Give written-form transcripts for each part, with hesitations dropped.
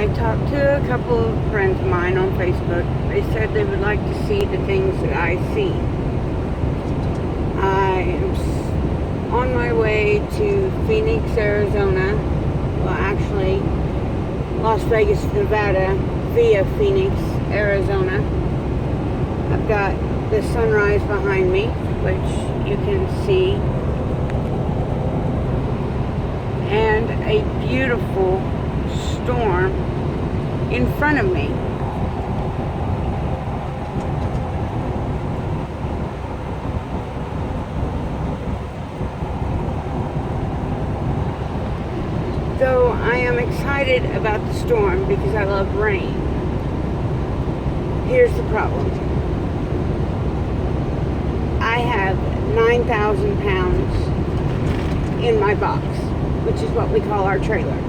I talked to a couple of friends of mine on Facebook. They said they would like to see the things that I see. I am on my way to Phoenix, Arizona. Well, actually, Las Vegas, Nevada, via Phoenix, Arizona. I've got the sunrise behind me, which you can see, and a beautiful storm in front of me. Though I am excited about the storm because I love rain, here's the problem. I have 9,000 pounds in my box, which is what we call our trailer.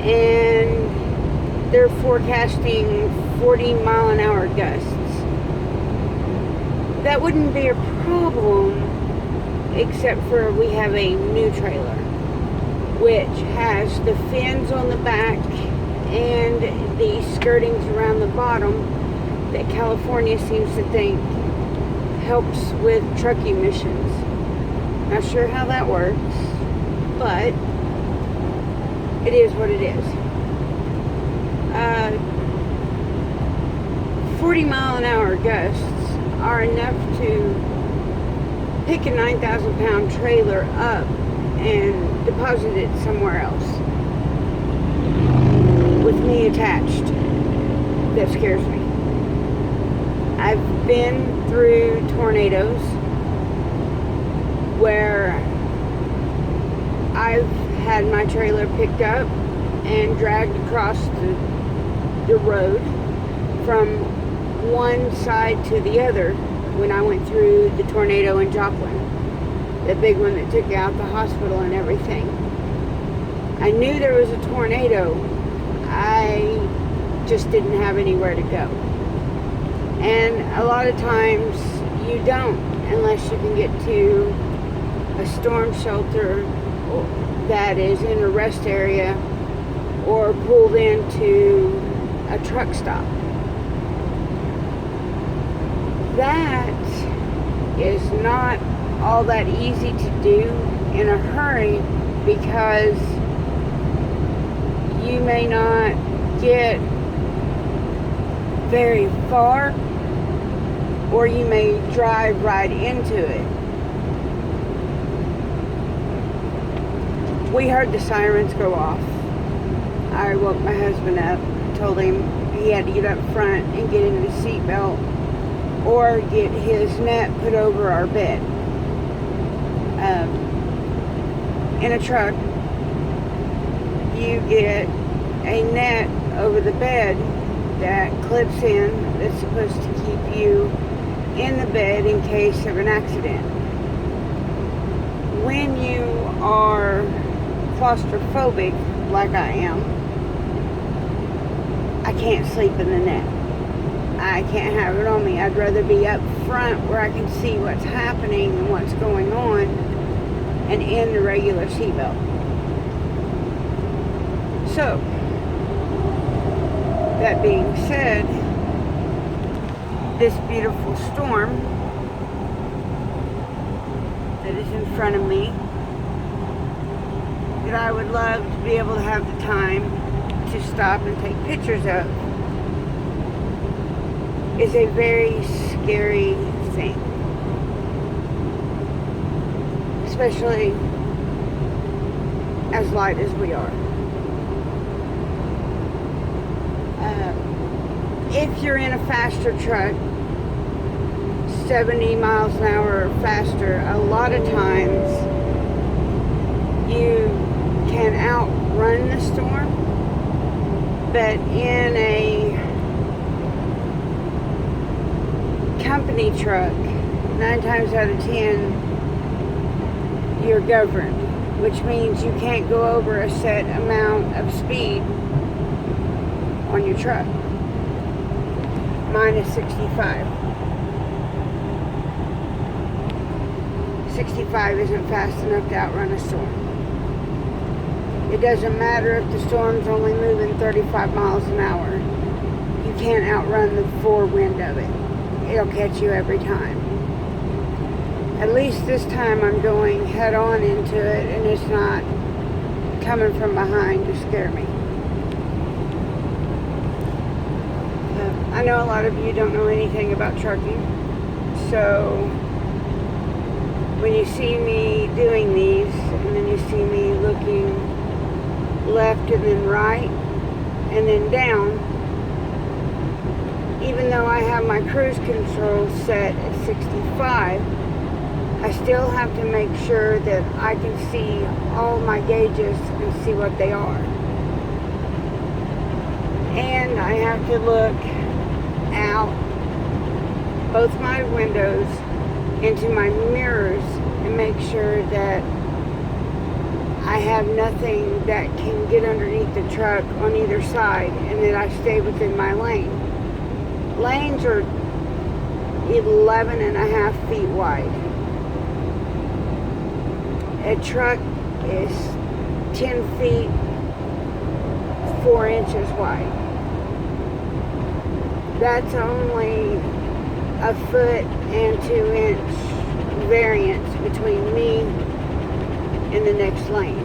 And they're forecasting 40-mile-an-hour gusts. That wouldn't be a problem except for we have a new trailer, which has the fins on the back and the skirtings around the bottom that California seems to think helps with truck emissions. Not sure how that works, but it is what it is. 40-mile-an-hour gusts are enough to pick a 9,000-pound trailer up and deposit it somewhere else with me attached. That scares me. I've been through tornadoes where I've had my trailer picked up and dragged across the road from one side to the other when I went through the tornado in Joplin, the big one that took out the hospital and everything. I knew there was a tornado. I just didn't have anywhere to go. And a lot of times you don't, unless you can get to a storm shelter that is in a rest area or pulled into a truck stop. That is not all that easy to do in a hurry because you may not get very far, or you may drive right into it. We heard the sirens go off. I woke my husband up, told him he had to get up front and get in his seatbelt or get his net put over our bed. In a truck, you get a net over the bed that clips in, that's supposed to keep you in the bed in case of an accident. When you are claustrophobic, like I am, I can't sleep in the net. I can't have it on me. I'd rather be up front where I can see what's happening and what's going on, and in the regular seatbelt. So, that being said, this beautiful storm that is in front of me, that I would love to be able to have the time to stop and take pictures of, is a very scary thing. Especially as light as we are. If you're in a faster truck, 70 miles an hour or faster, a lot of times you can outrun the storm, but in a company truck, 9 times out of 10, you're governed, which means you can't go over a set amount of speed on your truck. Mine is 65. 65 isn't fast enough to outrun a storm. It doesn't matter if the storm's only moving 35 miles an hour. You can't outrun the forewind of it. It'll catch you every time. At least this time I'm going head on into it and it's not coming from behind to scare me. I know a lot of you don't know anything about trucking, so when you see me doing these and then you see me looking left and then right and then down, even though I have my cruise control set at 65, I still have to make sure that I can see all my gauges and see what they are. And I have to look out both my windows into my mirrors and make sure that I have nothing that can get underneath the truck on either side and that I stay within my lane. Lanes are 11.5 feet wide. A truck is 10 feet 4 inches wide. That's only a foot and 2-inch variance between me and the next lane.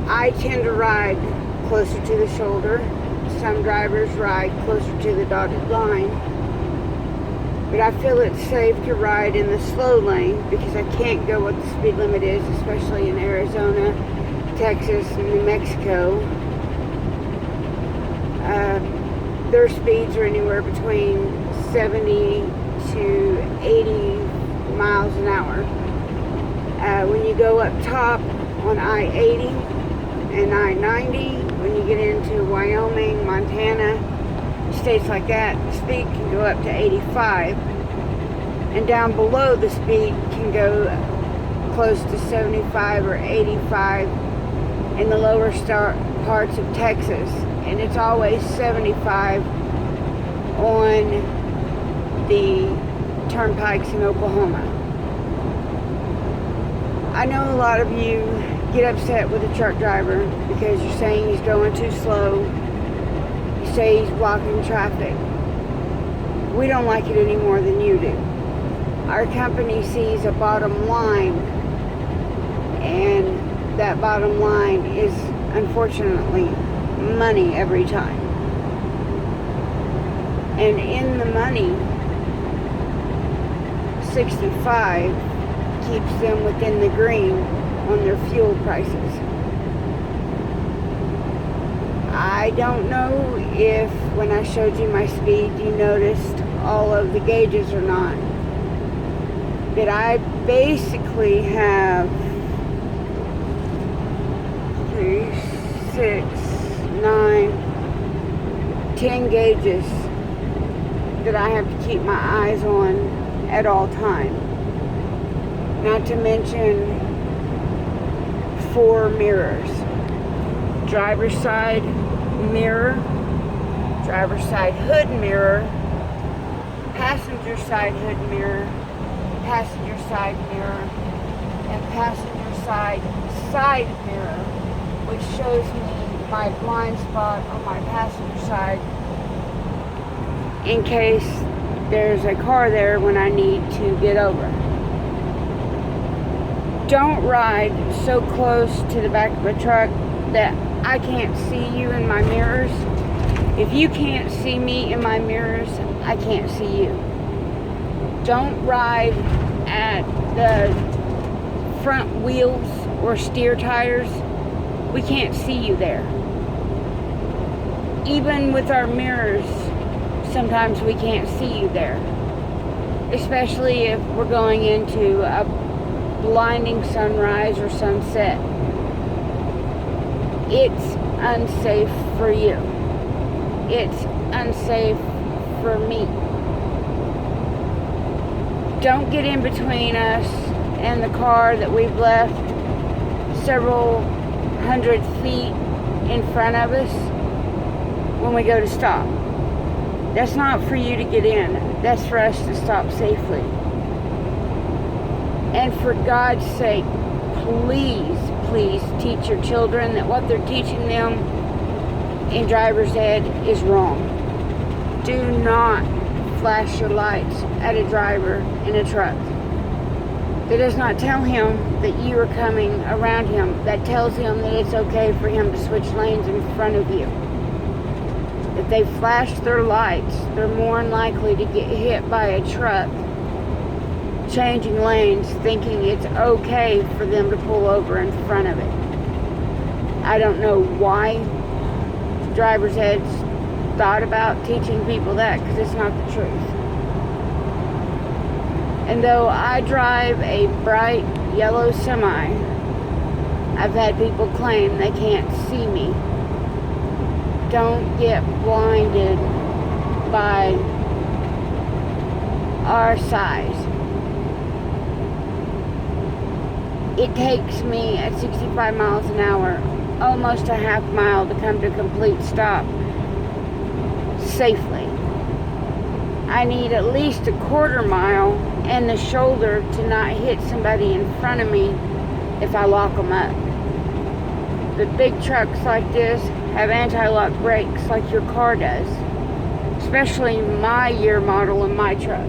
I tend to ride closer to the shoulder. Some drivers ride closer to the dotted line. But I feel it's safe to ride in the slow lane because I can't go what the speed limit is, especially in Arizona, Texas, and New Mexico. Their speeds are anywhere between 70 to 80 miles an hour. When you go up top on I-80 and I-90, when you get into Wyoming, Montana, states like that, the speed can go up to 85. And down below, the speed can go close to 75 or 85 in the lower parts of Texas. And it's always 75 on the turnpikes in Oklahoma. I know a lot of you get upset with a truck driver because you're saying he's going too slow. You say he's blocking traffic. We don't like it any more than you do. Our company sees a bottom line, and that bottom line is unfortunately money every time. And in the money, 65 keeps them within the green on their fuel prices. I don't know if when I showed you my speed you noticed all of the gauges or not, but I basically have 3, 6, 9, 10 gauges that I have to keep my eyes on at all times. Not to mention 4 mirrors. Driver's side mirror, driver's side hood mirror, passenger side hood mirror, passenger side mirror, and passenger side mirror, which shows me my blind spot on my passenger side in case there's a car there when I need to get over. Don't ride so close to the back of a truck that I can't see you in my mirrors. If you can't see me in my mirrors, I can't see you. Don't ride at the front wheels or steer tires. We can't see you there. Even with our mirrors, sometimes we can't see you there. Especially if we're going into a blinding sunrise or sunset. It's unsafe for you. It's unsafe for me. Don't get in between us and the car that we've left several hundred feet in front of us when we go to stop. That's not for you to get in. That's for us to stop safely. And for God's sake, please please teach your children that what they're teaching them in driver's ed is wrong. Do not flash your lights at a driver in a truck. That does not tell him that you are coming around him. That tells him that it's okay for him to switch lanes in front of you. If they flash their lights, they're more than likely to get hit by a truck changing lanes, thinking it's okay for them to pull over in front of it. I don't know why driver's eds thought about teaching people that, because it's not the truth. And though I drive a bright yellow semi, I've had people claim they can't see me. Don't get blinded by our size. It takes me at 65 miles an hour almost a half mile to come to a complete stop safely. I need at least a quarter mile and the shoulder to not hit somebody in front of me if I lock them up. But big trucks like this have anti-lock brakes like your car does, especially my year model in my truck.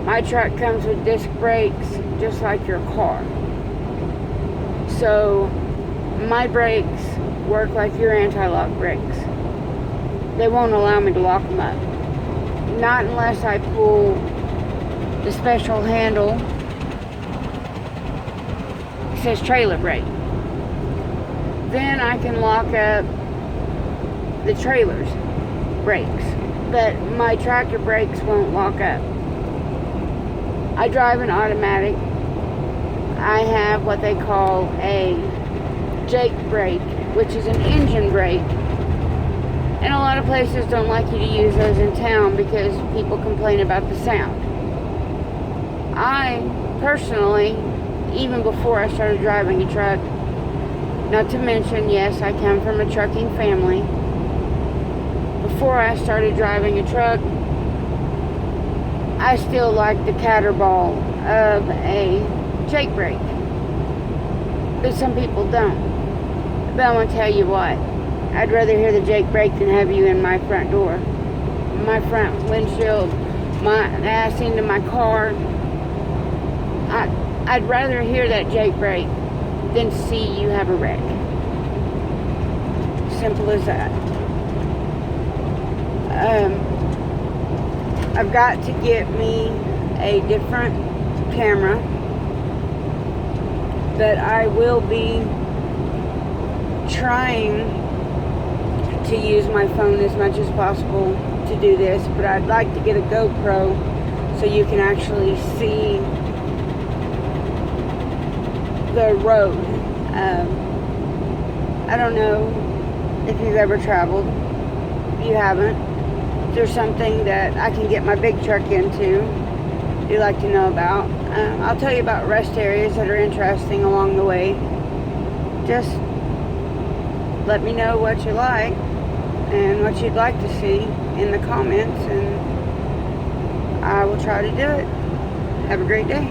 My truck comes with disc brakes just like your car. So my brakes work like your anti-lock brakes. They won't allow me to lock them up. Not unless I pull the special handle. It says trailer brake. Then I can lock up the trailer's brakes. But my tractor brakes won't lock up. I drive an automatic. I have what they call a Jake brake, which is an engine brake. And a lot of places don't like you to use those in town because people complain about the sound. I personally, even before I started driving a truck, not to mention, yes, I come from a trucking family. Before I started driving a truck, I still like the caterball of a Jake brake. But some people don't. But I'm going to tell you what. I'd rather hear the Jake brake than have you in my front door. My front windshield, my ass into my car. I'd rather hear that Jake brake than see you have a wreck. Simple as that. I've got to get me a different camera, but I will be trying to use my phone as much as possible to do this, but I'd like to get a GoPro so you can actually see the road. I don't know if you've ever traveled. If you haven't, there's something that I can get my big truck into you'd like to know about. I'll tell you about rest areas that are interesting along the way. Just let me know what you like and what you'd like to see in the comments, and I will try to do it. Have a great day.